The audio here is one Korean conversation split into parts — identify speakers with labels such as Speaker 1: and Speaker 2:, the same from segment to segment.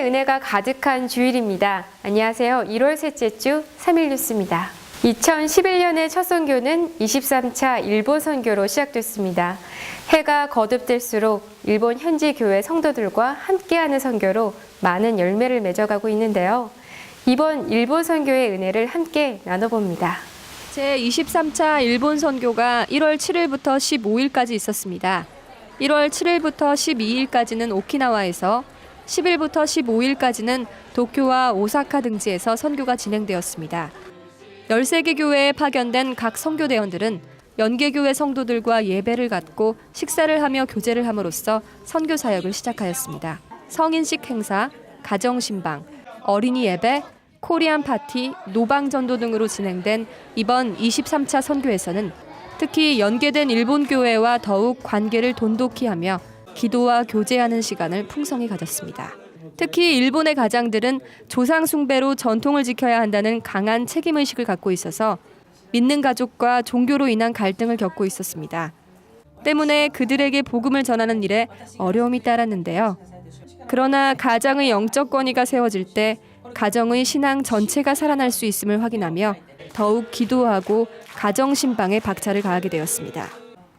Speaker 1: 하나님의 은혜가 가득한 주일입니다. 안녕하세요. 1월 셋째 주 3일 뉴스입니다. 2011년의 첫 선교는 23차 일본 선교로 시작됐습니다. 해가 거듭될수록 일본 현지 교회 성도들과 함께하는 선교로 많은 열매를 맺어가고 있는데요. 이번 일본 선교의 은혜를 함께 나눠봅니다.
Speaker 2: 제23차 일본 선교가 1월 7일부터 15일까지 있었습니다. 1월 7일부터 12일까지는 오키나와에서 10일부터 15일까지는 도쿄와 오사카 등지에서 선교가 진행되었습니다. 13개 교회에 파견된 각 선교대원들은 연계교회 성도들과 예배를 갖고 식사를 하며 교제를 함으로써 선교 사역을 시작하였습니다. 성인식 행사, 가정신방, 어린이 예배, 코리안 파티, 노방전도 등으로 진행된 이번 23차 선교에서는 특히 연계된 일본 교회와 더욱 관계를 돈독히 하며 기도와 교제하는 시간을 풍성히 가졌습니다. 특히 일본의 가장들은 조상 숭배로 전통을 지켜야 한다는 강한 책임의식을 갖고 있어서 믿는 가족과 종교로 인한 갈등을 겪고 있었습니다. 때문에 그들에게 복음을 전하는 일에 어려움이 따랐는데요. 그러나 가장의 영적 권위가 세워질 때 가정의 신앙 전체가 살아날 수 있음을 확인하며 더욱 기도하고 가정 신방에 박차를 가하게 되었습니다.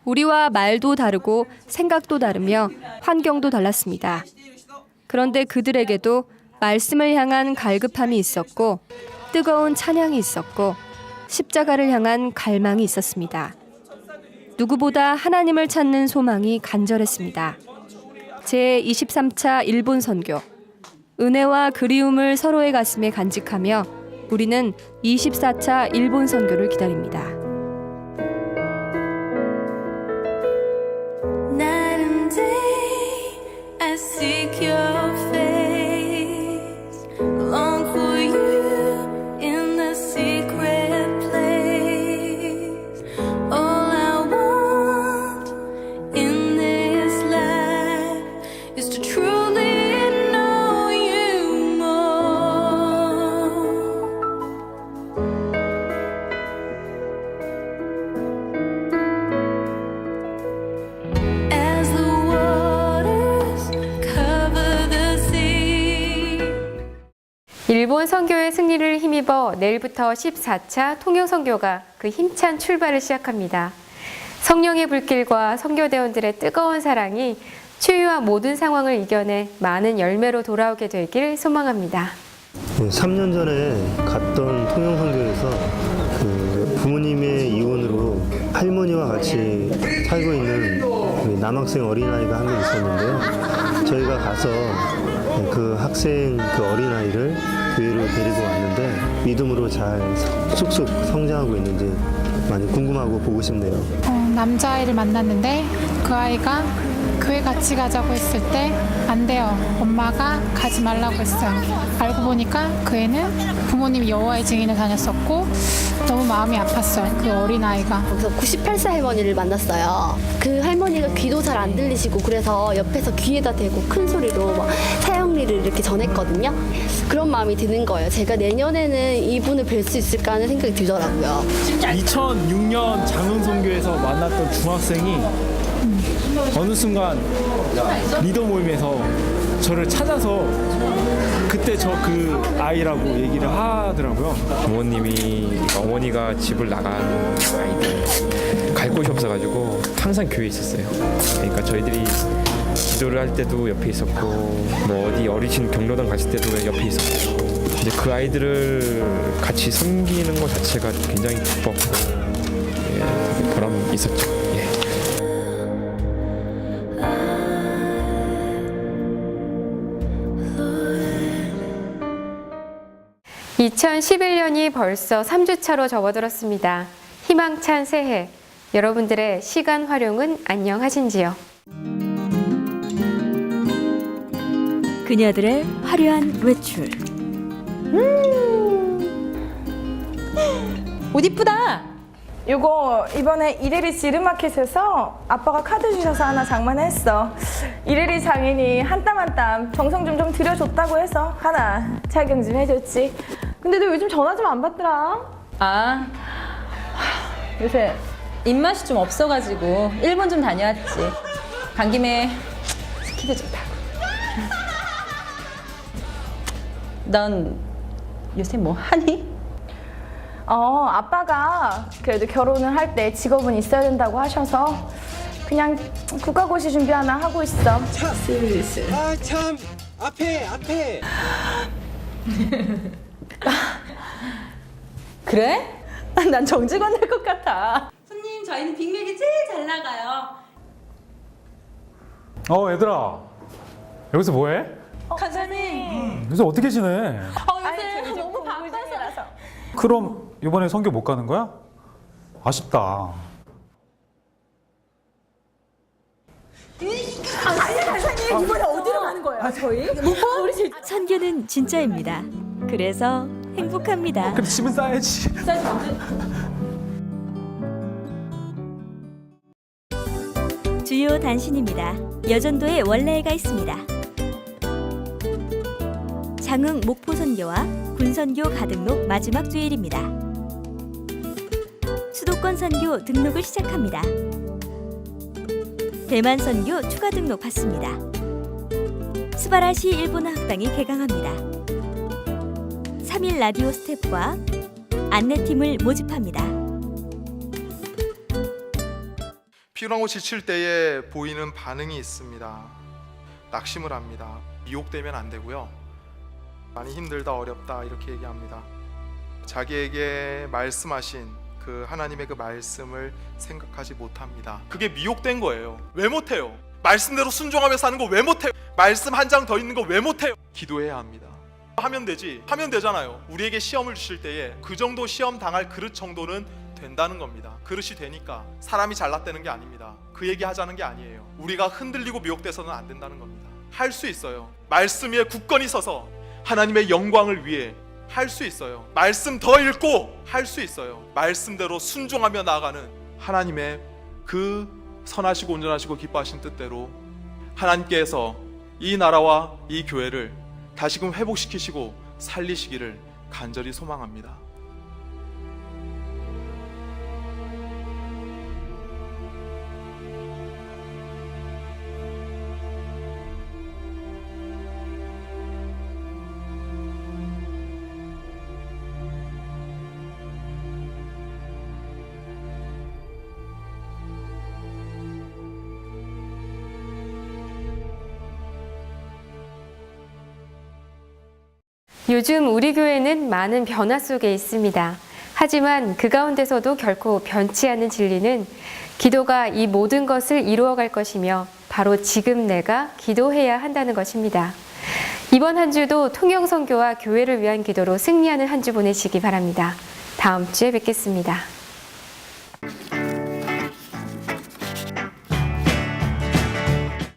Speaker 2: 우리와 말도 다르고 생각도 다르며 환경도 달랐습니다. 그런데 그들에게도 말씀을 향한 갈급함이 있었고 뜨거운 찬양이 있었고 십자가를 향한 갈망이 있었습니다. 누구보다 하나님을 찾는 소망이 간절했습니다. 제23차 일본 선교. 은혜와 그리움을 서로의 가슴에 간직하며 우리는 24차 일본 선교를 기다립니다.
Speaker 3: I seek your face, long for you in the secret place. All I want in this life is to truly know you more. As the
Speaker 1: 일본 선교의 승리를 힘입어 내일부터 14차 통영 선교가 그 힘찬 출발을 시작합니다. 성령의 불길과 선교대원들의 뜨거운 사랑이 추위와 모든 상황을 이겨내 많은 열매로 돌아오게 되길 소망합니다.
Speaker 4: 3년 전에 갔던 통영 선교에서 그 부모님의 이혼으로 할머니와 같이 살고 있는 우리 남학생 어린아이가 한 명 있었는데요. 저희가 가서 그 학생 그 어린아이를 교회로 데리고 왔는데 믿음으로 잘 쑥쑥 성장하고 있는지 많이 궁금하고 보고 싶네요.
Speaker 5: 남자아이를 만났는데 그 아이가 교회 같이 가자고 했을 때 안 돼요. 엄마가 가지 말라고 했어요. 알고 보니까 그 애는 부모님이 여호와의 증인을 다녔었고 너무 마음이 아팠어요. 그 어린아이가.
Speaker 6: 거기서 98세 할머니를 만났어요. 그 할머니가 귀도 잘 안 들리시고 그래서 옆에서 귀에다 대고 큰 소리로 막 사형리를 이렇게 전했거든요. 그런 마음이 드는 거예요. 제가 내년에는 이분을 뵐 수 있을까 하는 생각이 들더라고요.
Speaker 7: 2006년 장흥선교에서 만났던 중학생이 어느 순간 리더 모임에서 저를 찾아서 그때 저 그 아이라고 얘기를 하더라고요.
Speaker 8: 부모님이 어머니가 집을 나간 아이들 갈 곳이 없어가지고 항상 교회에 있었어요. 그러니까 저희들이 기도를 할 때도 옆에 있었고 뭐 어디 어르신 경로당 갔을 때도 옆에 있었고 이제 그 아이들을 같이 섬기는 것 자체가 굉장히 기뻤고 예, 보람 있었죠. 예.
Speaker 1: 2011년이 벌써 3주차로 접어들었습니다. 희망찬 새해, 여러분들의 시간 활용은 안녕하신지요?
Speaker 9: 그녀들의 화려한 외출.
Speaker 10: 옷 이쁘다. 요거 이번에 이래리 지르마켓에서 아빠가 카드 주셔서 하나 장만했어. 이래리 장인이 한 땀 한 땀 정성 좀 들여줬다고 해서 하나 착용 좀 해줬지. 근데 너 요즘 전화 좀 안 받더라.
Speaker 11: 아, 요새 입맛이 좀 없어가지고 일본 좀 다녀왔지. 간 김에 스키도 좀 타고. 넌 요새 뭐 하니?
Speaker 10: 아빠가 그래도 결혼을 할 때 직업은 있어야 된다고 하셔서 그냥 국가고시 준비 하나 하고 있어. 슬슬.
Speaker 12: 아 참 앞에
Speaker 11: 그래? 난 정직원 될 것 같아.
Speaker 13: 손님, 저희는 빅맥이 제일 잘 나가요.
Speaker 14: 얘들아 여기서 뭐해?
Speaker 11: 간사님.
Speaker 14: 요새 어떻게 지내?
Speaker 11: 요새 너무 바빠서.
Speaker 14: 그럼 이번에 선교 못 가는 거야? 아쉽다.
Speaker 11: 간사님 이번에 어디로 가는 거예요? 저희? 우리
Speaker 9: 선교는 진짜입니다. 그래서 행복합니다.
Speaker 14: 그럼 집은 싸야지.
Speaker 9: 주요 단신입니다. 여전도에 원래가 있습니다. 장흥 목포 선교와 군선교 가등록 마지막 주일입니다. 수도권 선교 등록을 시작합니다. 대만 선교 추가 등록 받습니다. 스바라시 일본어 학당이 개강합니다. 3일 라디오 스태프와 안내팀을 모집합니다.
Speaker 15: 피곤하고 지칠 때에 보이는 반응이 있습니다. 낙심을 합니다. 미혹되면 안 되고요. 많이 힘들다, 어렵다 이렇게 얘기합니다. 자기에게 말씀하신 그 하나님의 그 말씀을 생각하지 못합니다. 그게 미혹된 거예요. 왜 못해요? 말씀대로 순종하며 사는 거 왜 못해요? 말씀 한 장 더 있는 거 왜 못해요? 기도해야 합니다. 하면 되지. 하면 되잖아요. 우리에게 시험을 주실 때에 그 정도 시험 당할 그릇 정도는 된다는 겁니다. 그릇이 되니까 사람이 잘났다는 게 아닙니다. 그 얘기 하자는 게 아니에요. 우리가 흔들리고 미혹돼서는 안 된다는 겁니다. 할 수 있어요. 말씀 위에 굳건히 서서 하나님의 영광을 위해 할 수 있어요. 말씀 더 읽고 할 수 있어요. 말씀대로 순종하며 나아가는 하나님의 그 선하시고 온전하시고 기뻐하신 뜻대로 하나님께서 이 나라와 이 교회를 다시금 회복시키시고 살리시기를 간절히 소망합니다.
Speaker 1: 요즘 우리 교회는 많은 변화 속에 있습니다. 하지만 그 가운데서도 결코 변치 않는 진리는 기도가 이 모든 것을 이루어갈 것이며 바로 지금 내가 기도해야 한다는 것입니다. 이번 한 주도 통영선교와 교회를 위한 기도로 승리하는 한 주 보내시기 바랍니다. 다음 주에 뵙겠습니다.